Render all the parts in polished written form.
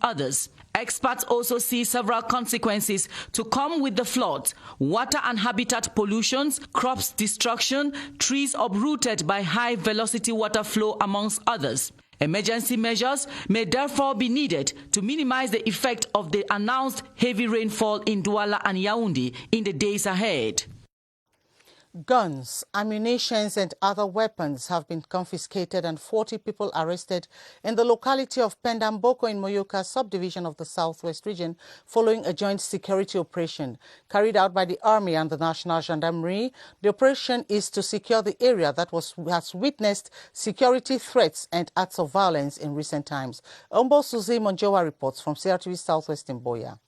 others. Experts also see several consequences to come with the floods: water and habitat pollutions, crops destruction, trees uprooted by high-velocity water flow, amongst others. Emergency measures may therefore be needed to minimize the effect of the announced heavy rainfall in Douala and Yaoundé in the days ahead. Guns, ammunition and other weapons have been confiscated and 40 people arrested in the locality of Pendamboko in Moyoka subdivision of the Southwest region following a joint security operation carried out by the Army and the National Gendarmerie. The operation is to secure the area that has witnessed security threats and acts of violence in recent times. Ombo Suzy Monjowa reports from CRTV Southwest in Boya.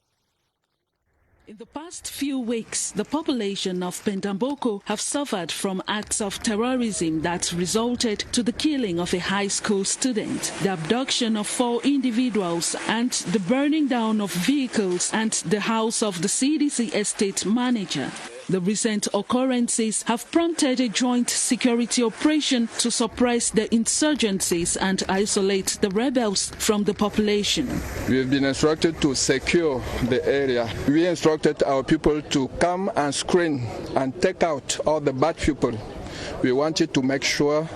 In the past few weeks, the population of Pendamboko have suffered from acts of terrorism that resulted to the killing of a high school student, the abduction of 4 individuals, and the burning down of vehicles and the house of the CDC estate manager. The recent occurrences have prompted a joint security operation to suppress the insurgencies and isolate the rebels from the population. We have been instructed to secure the area. We instructed our people to come and screen and take out all the bad people. We wanted to make sure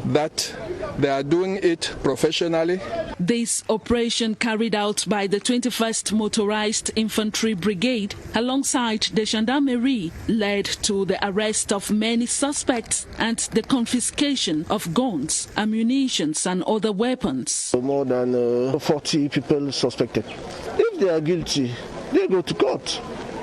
that they are doing it professionally. This operation, carried out by the 21st Motorized Infantry Brigade alongside the Gendarmerie, led to the arrest of many suspects and the confiscation of guns, ammunition and other weapons. More than 40 people suspected. If they are guilty, they go to court.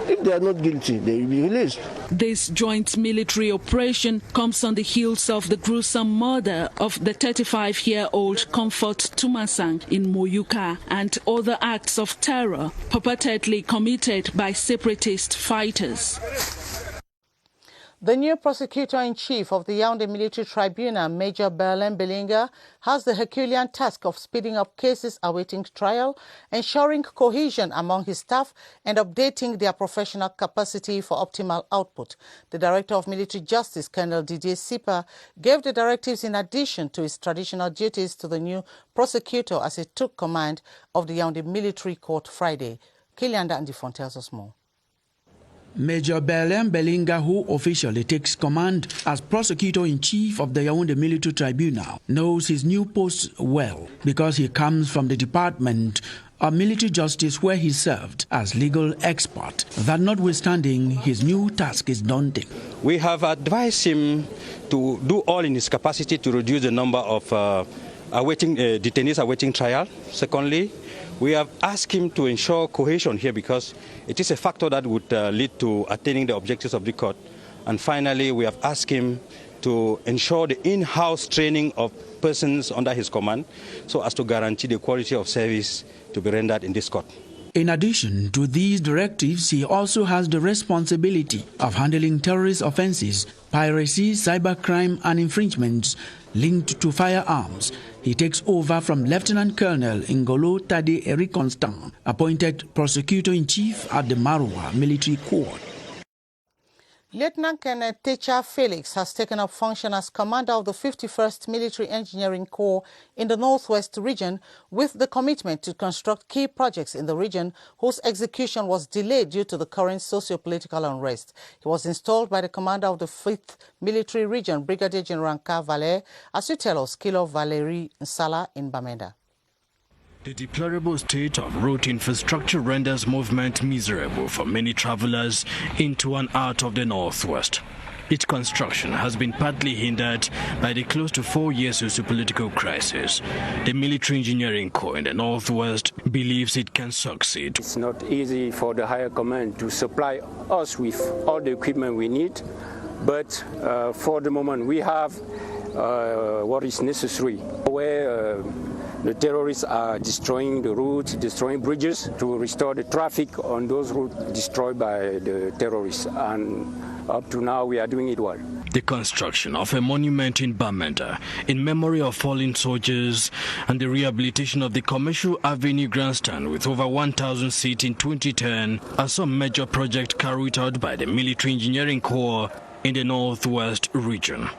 If they are not guilty, they will be released. This joint military operation comes on the heels of the gruesome murder of the 35-year-old Comfort Tumasang in Moyuka and other acts of terror purportedly committed by separatist fighters. The new prosecutor-in-chief of the Yaoundé Military Tribunal, Major Berlin Belinga, has the Herculean task of speeding up cases awaiting trial, ensuring cohesion among his staff, and updating their professional capacity for optimal output. The Director of Military Justice, Colonel Didier Sipa, gave the directives in addition to his traditional duties to the new prosecutor as he took command of the Yaoundé Military Court Friday. Kilianda Andifon tells us more. Major Berlin Belinga, who officially takes command as Prosecutor-in-Chief of the Yaoundé Military Tribunal, knows his new post well because he comes from the Department of Military Justice where he served as legal expert. That notwithstanding, his new task is daunting. We have advised him to do all in his capacity to reduce the number of detainees awaiting trial. Secondly, we have asked him to ensure cohesion here because it is a factor that would lead to attaining the objectives of the court. And finally, we have asked him to ensure the in-house training of persons under his command so as to guarantee the quality of service to be rendered in this court. In addition to these directives, he also has the responsibility of handling terrorist offenses, piracy, cybercrime and infringements linked to firearms. He takes over from Lieutenant Colonel Ngolo Tade Eric Constant, appointed Prosecutor-in-Chief at the Maroua Military Court. Lieutenant Colonel Techa Felix has taken up function as commander of the 51st Military Engineering Corps in the Northwest region with the commitment to construct key projects in the region whose execution was delayed due to the current socio-political unrest. He was installed by the commander of the 5th Military Region, Brigadier General Nka Valère, as you tell us, Kilo Valerie Nsala in Bamenda. The deplorable state of road infrastructure renders movement miserable for many travelers into and out of the Northwest. Its construction has been partly hindered by the close to 4 years socio-political crisis. The Military Engineering Corps in the Northwest believes it can succeed. It's not easy for the higher command to supply us with all the equipment we need, but for the moment we have what is necessary. Where the terrorists are destroying the routes, destroying bridges to restore the traffic on those routes destroyed by the terrorists. And up to now, we are doing it well. The construction of a monument in Bamenda in memory of fallen soldiers and the rehabilitation of the Commercial Avenue Grandstand with over 1,000 seats in 2010 are some major projects carried out by the Military Engineering Corps in the Northwest region.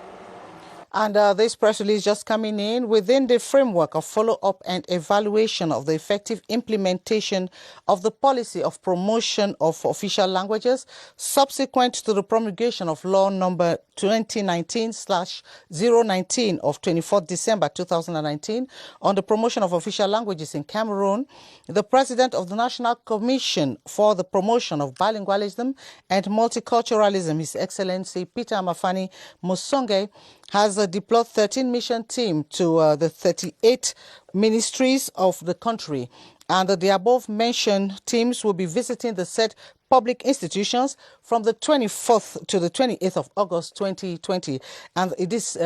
And this press release just coming in within the framework of follow-up and evaluation of the effective implementation of the policy of promotion of official languages subsequent to the promulgation of law number 2019/019 of 24 December 2019 on the promotion of official languages in Cameroon. The president of the National Commission for the Promotion of Bilingualism and Multiculturalism, His Excellency Peter Amafani Musonge, has deployed 13 mission teams to the 38 ministries of the country. And the above-mentioned teams will be visiting the said public institutions from the 24th to the 28th of August 2020. And this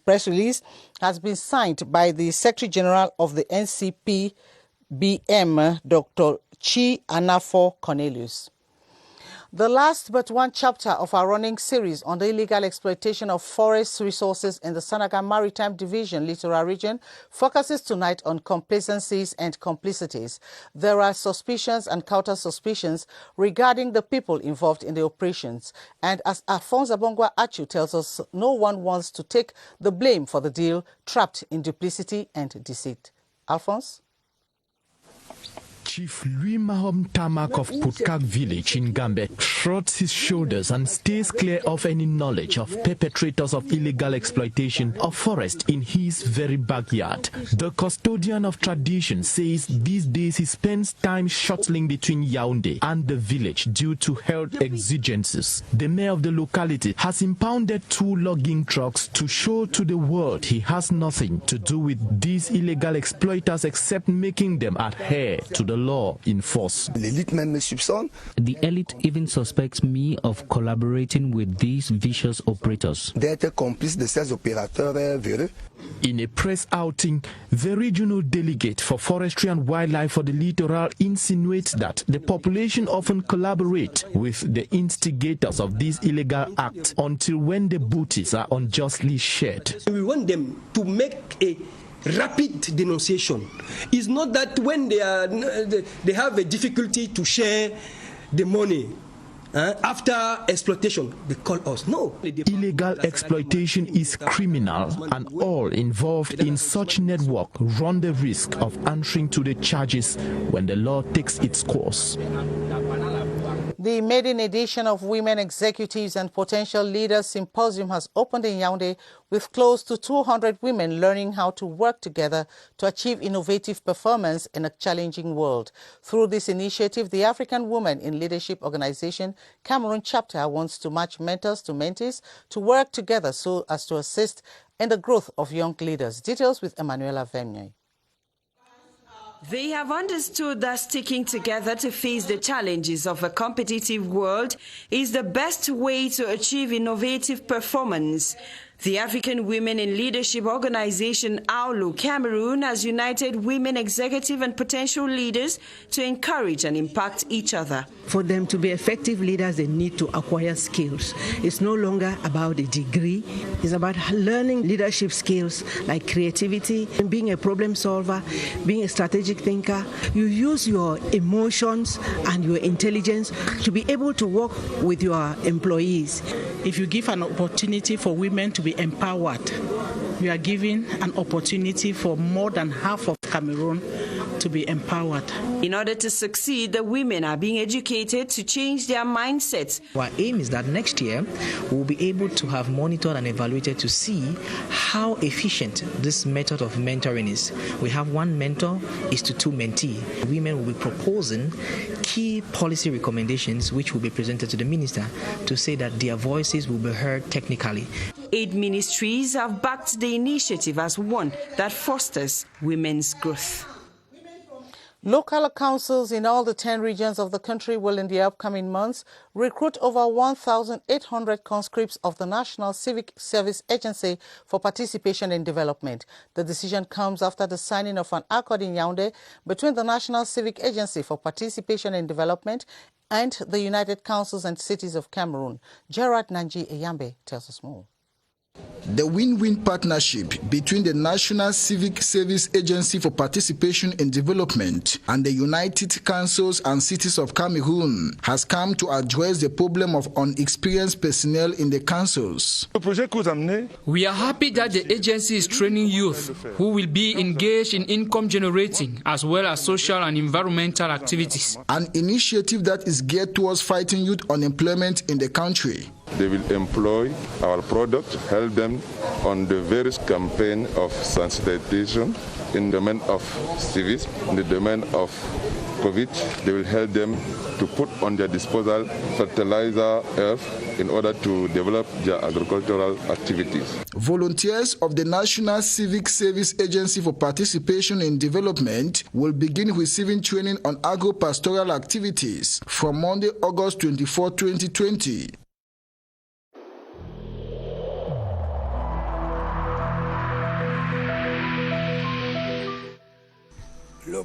press release has been signed by the Secretary General of the NCPBM, Dr. Chi Anafo Cornelius. The last but one chapter of our running series on the illegal exploitation of forest resources in the Senegal Maritime Division littoral region focuses tonight on complacencies and complicities. There are suspicions and counter-suspicions regarding the people involved in the operations. And as Alphonse Abongwa Achu tells us, no one wants to take the blame for the deal, trapped in duplicity and deceit. Alphonse? Chief Louis Mahom Tamak of Putkak village in Gambia shrugs his shoulders and stays clear of any knowledge of perpetrators of illegal exploitation of forest in his very backyard. The custodian of tradition says these days he spends time shuttling between Yaoundé and the village due to health exigencies. The mayor of the locality has impounded 2 logging trucks to show to the world he has nothing to do with these illegal exploiters except making them adhere to the law in force. The elite even suspects me of collaborating with these vicious operators. In a press outing, the regional delegate for forestry and wildlife for the littoral insinuates that the population often collaborate with the instigators of these illegal acts until when the booties are unjustly shared. We want them to make a rapid denunciation. It's not that when they have a difficulty to share the money after exploitation, they call us. No. Illegal exploitation is criminal, and all involved in such network run the risk of answering to the charges when the law takes its course. The maiden edition of Women Executives and Potential Leaders Symposium has opened in Yaoundé with close to 200 women learning how to work together to achieve innovative performance in a challenging world. Through this initiative, the African Women in Leadership Organization Cameroon chapter wants to match mentors to mentees to work together so as to assist in the growth of young leaders. Details with Emanuela Vemney. They have understood that sticking together to face the challenges of a competitive world is the best way to achieve innovative performance. The African Women in Leadership Organization, AULU Cameroon, has united women executive and potential leaders to encourage and impact each other. For them to be effective leaders, they need to acquire skills. It's no longer about a degree. It's about learning leadership skills like creativity, being a problem solver, being a strategic thinker. You use your emotions and your intelligence to be able to work with your employees. If you give an opportunity for women to be empowered, you are giving an opportunity for more than half of Cameroon to be empowered. In order to succeed, the women are being educated to change their mindsets. Our aim is that next year we'll be able to have monitored and evaluated to see how efficient this method of mentoring is. We have 1 mentor is to 2 mentee. Women will be proposing key policy recommendations which will be presented to the minister to say that their voices will be heard technically. 8 ministries have backed the initiative as one that fosters women's growth. Local councils in all the 10 regions of the country will in the upcoming months recruit over 1,800 conscripts of the National Civic Service Agency for participation in development. The decision comes after the signing of an accord in Yaoundé between the National Civic Agency for Participation in Development and the United Councils and Cities of Cameroon. Gerard Nanji Eyambe tells us more. The win-win partnership between the National Civic Service Agency for Participation in Development and the United Councils and Cities of Cameroon has come to address the problem of unexperienced personnel in the councils. We are happy that the agency is training youth who will be engaged in income generating as well as social and environmental activities. An initiative that is geared towards fighting youth unemployment in the country. They will employ our product, help them on the various campaign of sensitization in the domain of civics, in the domain of COVID. They will help them to put on their disposal fertilizer, earth, in order to develop their agricultural activities. Volunteers of the National Civic Service Agency for Participation in Development will begin receiving training on agro-pastoral activities from Monday, August 24, 2020.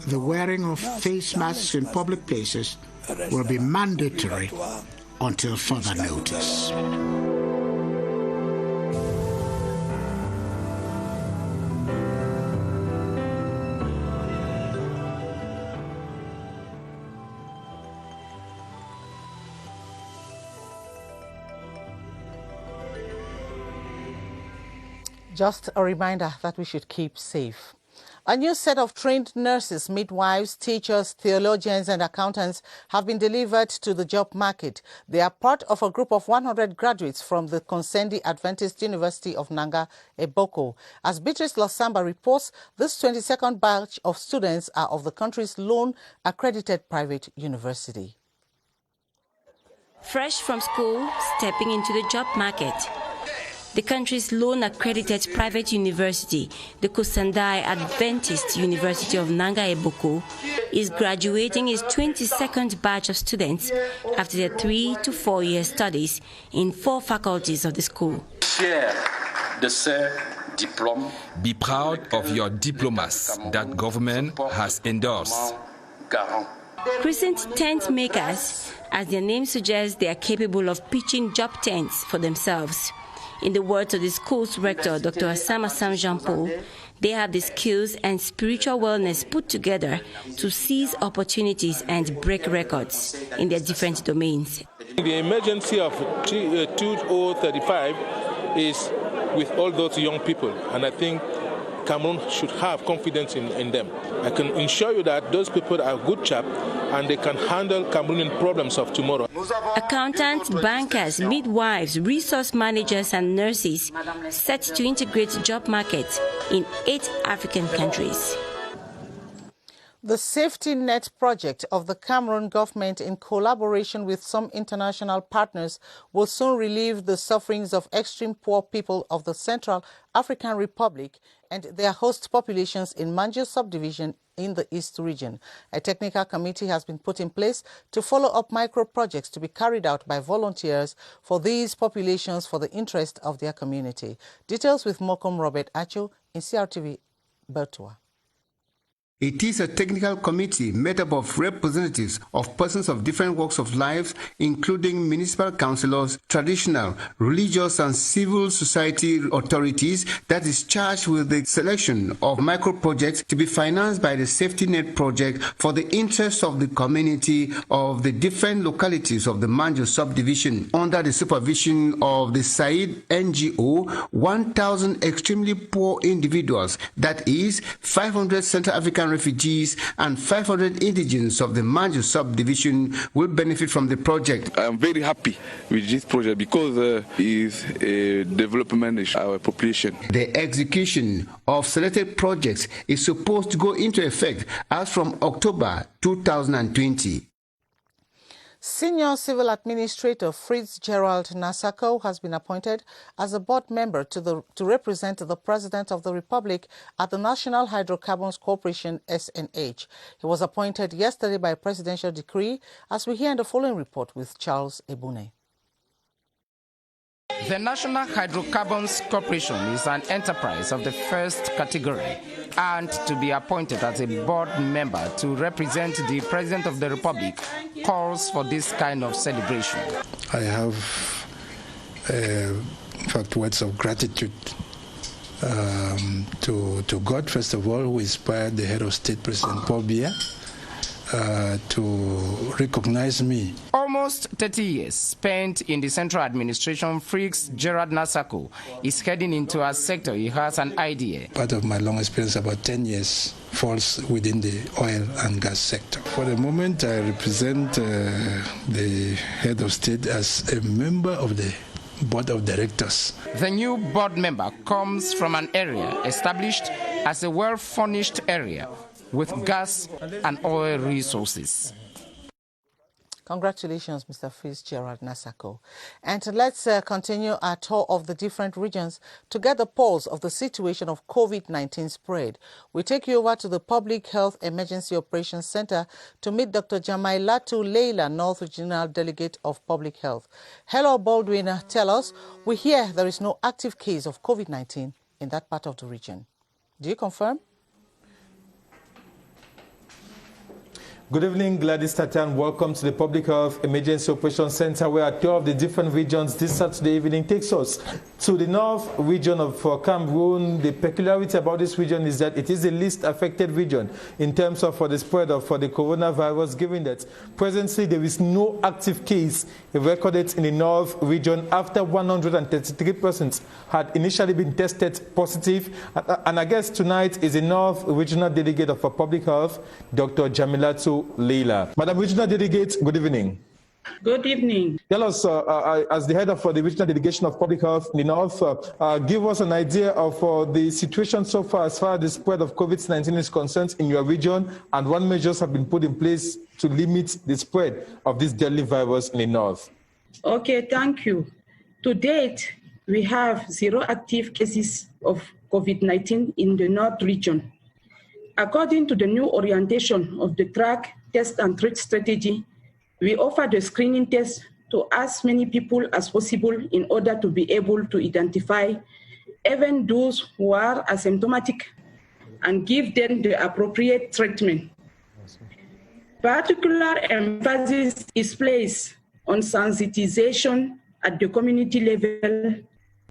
The wearing of face masks in public places will be mandatory until further notice. Just a reminder that we should keep safe. A new set of trained nurses, midwives, teachers, theologians and accountants have been delivered to the job market. They are part of a group of 100 graduates from the Konsendi Adventist University of Nanga, Eboko. As Beatrice Losamba reports, this 22nd batch of students are of the country's lone accredited private university. Fresh from school, stepping into the job market. The country's lone accredited private university, the Kosandai Adventist University of Nanga Eboko, is graduating its 22nd batch of students after their 3 to 4 year studies in 4 faculties of the school. Be proud of your diplomas that government has endorsed. Crescent tent makers, as their name suggests, they are capable of pitching job tents for themselves. In the words of the school's rector, Dr. Assama Sam Jean-Paul, they have the skills and spiritual wellness put together to seize opportunities and break records in their different domains. The emergency of 2035 is with all those young people, and I think Cameroon should have confidence in them. I can assure you that those people are good chaps and they can handle Cameroonian problems of tomorrow. Accountants, bankers, midwives, resource managers and nurses set to integrate job markets in 8 African countries. The Safety Net project of the Cameroon government, in collaboration with some international partners, will soon relieve the sufferings of extreme poor people of the Central African Republic and their host populations in Manjo subdivision in the East region. A technical committee has been put in place to follow up micro-projects to be carried out by volunteers for these populations for the interest of their community. Details with Mokom Robert Acho in CRTV Bertua. It is a technical committee made up of representatives of persons of different walks of life, including municipal councillors, traditional, religious and civil society authorities, that is charged with the selection of micro-projects to be financed by the Safety Net project for the interest of the community of the different localities of the Manjo subdivision. Under the supervision of the Said NGO, 1,000 extremely poor individuals, that is 500 Central African refugees and 500 indigents of the Manjo subdivision, will benefit from the project. I'm very happy with this project because it is a development of our population. The execution of selected projects is supposed to go into effect as from October 2020. Senior Civil Administrator Fritz Gerald Nasako has been appointed as a board member to represent the President of the Republic at the National Hydrocarbons Corporation, SNH. He was appointed yesterday by presidential decree, as we hear in the following report with Charles Ebune. The National Hydrocarbons Corporation is an enterprise of the first category, and to be appointed as a board member to represent the President of the Republic calls for this kind of celebration. I have in fact, words of gratitude to God, first of all, who inspired the head of state, President Paul Biya, to recognize me. Almost 30 years spent in the central administration, Frick's Gerard Nasako is heading into a sector he has an idea. Part of my long experience, about 10 years, falls within the oil and gas sector. For the moment, I represent the head of state as a member of the board of directors. The new board member comes from an area established as a well-furnished area with gas and oil resources. Congratulations, Mr. Fitzgerald Nasako. And let's continue our tour of the different regions to get the pulse of the situation of COVID-19 spread. We take you over to the Public Health Emergency Operations Center to meet Dr. Jamailatu Leila, North Regional Delegate of Public Health. Hello, Baldwin. Tell us, we hear there is no active case of COVID-19 in that part of the region. Do you confirm? Good evening, Gladys Tatan. Welcome to the Public Health Emergency Operations Center, where a tour of the different regions this Saturday evening takes us to the north region of Cameroon. The peculiarity about this region is that it is the least affected region in terms of the spread of the coronavirus, given that presently there is no active case recorded in the north region after 133 persons had initially been tested positive. And I guess tonight is the North Regional Delegate of Public Health, Dr. Jamilatu Leila. Madam Regional Delegate, good evening. Good evening. Tell us, as the head of the Regional Delegation of Public Health in the North, give us an idea of the situation so far as the spread of COVID-19 is concerned in your region, and what measures have been put in place to limit the spread of this deadly virus in the North. Okay, thank you. To date, we have 0 active cases of COVID-19 in the North region. According to the new orientation of the track, test and treat strategy, we offer the screening test to as many people as possible in order to be able to identify even those who are asymptomatic and give them the appropriate treatment. Particular emphasis is placed on sensitization at the community level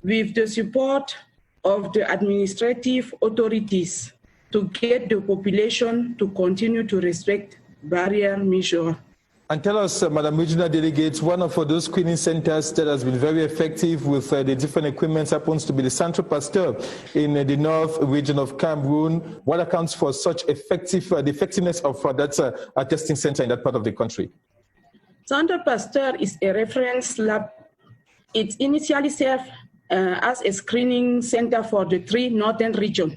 with the support of the administrative authorities to get the population to continue to respect barrier measures. And tell us, Madam Regional Delegate, one of those screening centers that has been very effective with the different equipment happens to be the Centre Pasteur in the North region of Cameroon. What accounts for such the effectiveness of that testing center in that part of the country? Centre Pasteur is a reference lab. It initially served as a screening center for the 3 northern regions.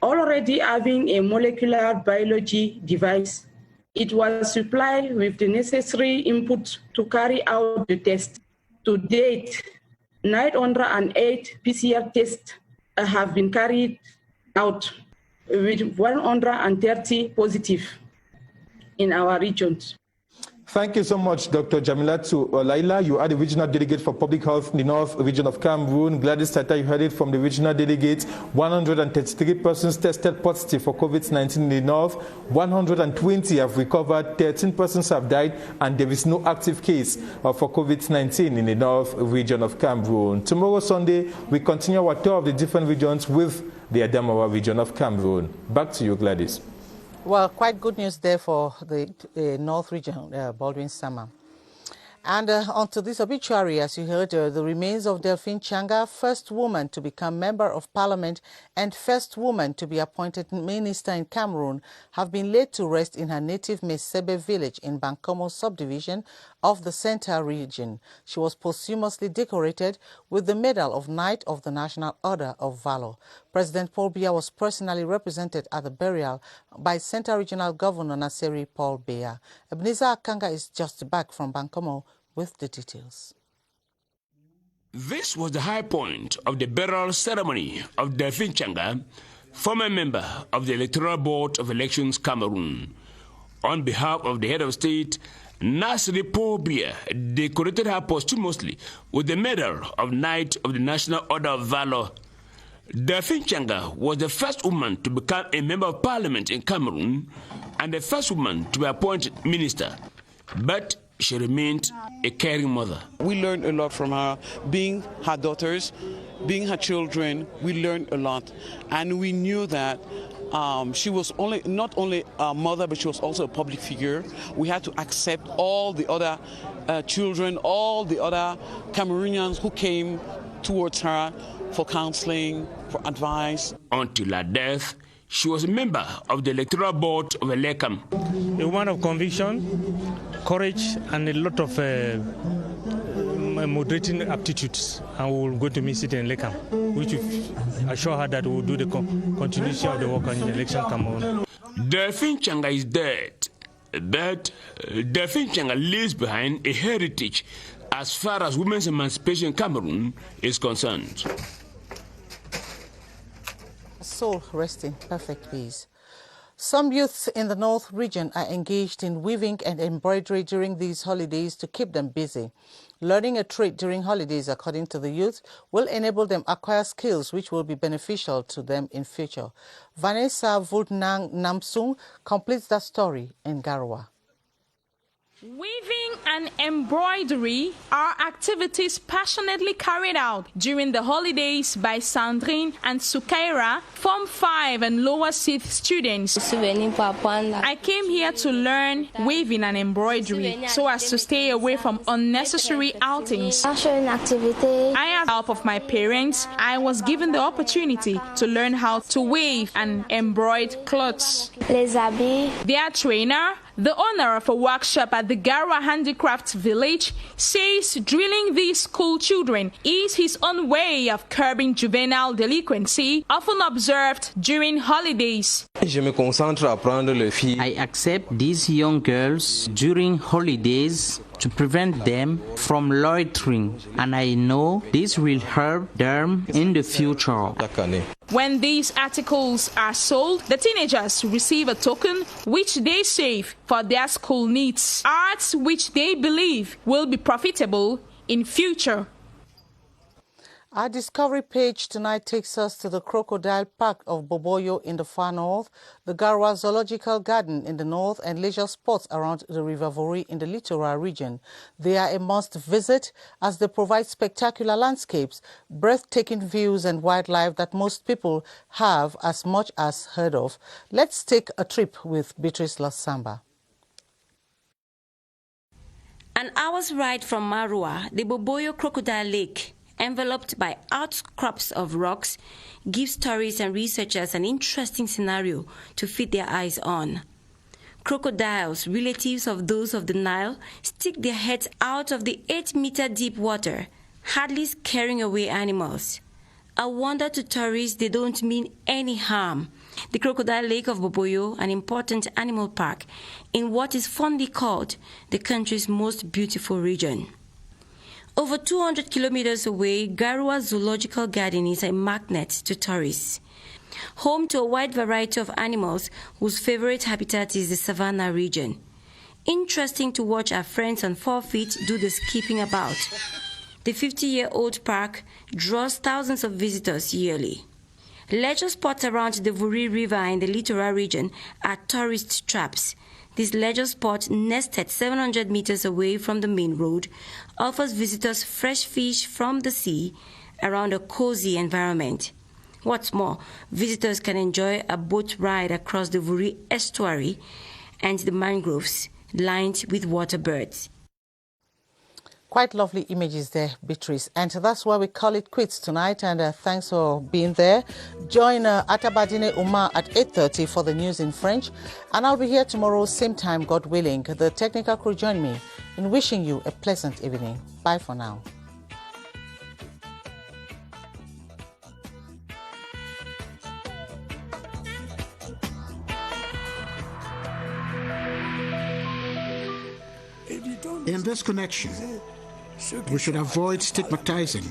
Already having a molecular biology device, it was supplied with the necessary input to carry out the test. To date, 908 PCR tests have been carried out, with 130 positive in our regions. Thank you so much, Dr. Jamilatu Leila. You are the Regional Delegate for Public Health in the North region of Cameroon. Gladys Tata, you heard it from the Regional Delegate. 133 persons tested positive for COVID-19 in the North. 120 have recovered. 13 persons have died. And there is no active case for COVID-19 in the North region of Cameroon. Tomorrow, Sunday, we continue our tour of the different regions with the Adamawa region of Cameroon. Back to you, Gladys. Well, quite good news there for the North region, Baldwin Sama. And onto this obituary, as you heard, the remains of Delfin Changa, first woman to become Member of Parliament and first woman to be appointed Minister in Cameroon, have been laid to rest in her native Mesebe village in Bankomo subdivision of the Central region. She was posthumously decorated with the Medal of Knight of the National Order of Valor. President Paul Biya was personally represented at the burial by Central Regional Governor Naseri Paul Biya. Ebenezer Akanga is just back from Bankomo with the details. This was the high point of the burial ceremony of Delfin Changa, former member of the Electoral Board of Elections Cameroon. On behalf of the head of state, Naseri Paul Biya decorated her posthumously with the Medal of Knight of the National Order of Valor. Delfin Changa was the first woman to become a Member of Parliament in Cameroon and the first woman to be appointed minister. But she remained a caring mother. We learned a lot from her. Being her daughters, being her children, we learned a lot. And we knew that she was not only a mother, but she was also a public figure. We had to accept all the other children, all the other Cameroonians who came towards her for counseling, for advice. Until her death, she was a member of the electoral board of Elecam. A woman of conviction, courage, and a lot of moderating aptitudes. And we will go to meet in Elecam, which will assure her that we will do the continuation of the work on the election Cameroon. Delfin Changa is dead, but Delfin Changa leaves behind a heritage as far as women's emancipation in Cameroon is concerned. Soul rest in perfect peace. Some youths in the North region are engaged in weaving and embroidery during these holidays to keep them busy. Learning a trade during holidays, according to the youth, will enable them acquire skills which will be beneficial to them in future. Vanessa Vultnang Namsung completes that story in Garoua. Weaving and embroidery are activities passionately carried out during the holidays by Sandrine and Sukaira, Form 5 and Lower 6th students. I came here to learn weaving and embroidery so as to stay away from unnecessary outings. I had the help of my parents. I was given the opportunity to learn how to weave and embroider clothes. Their trainer, the owner of a workshop at the Garwa Handicraft Village, says drilling these school children is his own way of curbing juvenile delinquency, often observed during holidays. I accept these young girls during holidays to prevent them from loitering, and I know this will help them in the future. When these articles are sold, the teenagers receive a token which they save for their school needs, arts which they believe will be profitable in future. Our Discovery page tonight takes us to the Crocodile Park of Boboyo in the far north, the Garwa Zoological Garden in the north, and leisure spots around the River Vori in the littoral region. They are a must visit as they provide spectacular landscapes, breathtaking views and wildlife that most people have as much as heard of. Let's take a trip with Beatrice Lasamba. An hour's ride from Marua, the Boboyo Crocodile Lake, enveloped by outcrops of rocks, gives tourists and researchers an interesting scenario to feed their eyes on. Crocodiles, relatives of those of the Nile, stick their heads out of the 8-meter deep water, hardly scaring away animals. A wonder to tourists they don't mean any harm. The Crocodile Lake of Boboyo, an important animal park in what is fondly called the country's most beautiful region. Over 200 kilometers away, Garwa Zoological Garden is a magnet to tourists. Home to a wide variety of animals whose favorite habitat is the savanna region. Interesting to watch our friends on 4 feet do the skipping about. The 50-year-old park draws thousands of visitors yearly. Leisure spots around the Vuri River in the littoral region are tourist traps. This leisure spot, nested 700 meters away from the main road, offers visitors fresh fish from the sea around a cozy environment. What's more, visitors can enjoy a boat ride across the Vuri estuary and the mangroves lined with water birds. Quite lovely images there, Beatrice. And that's why we call it quits tonight. And thanks for being there. Join Atabadine Umar at 8:30 for the news in French. And I'll be here tomorrow, same time, God willing. The technical crew join me in wishing you a pleasant evening. Bye for now. In this connection, we should avoid stigmatizing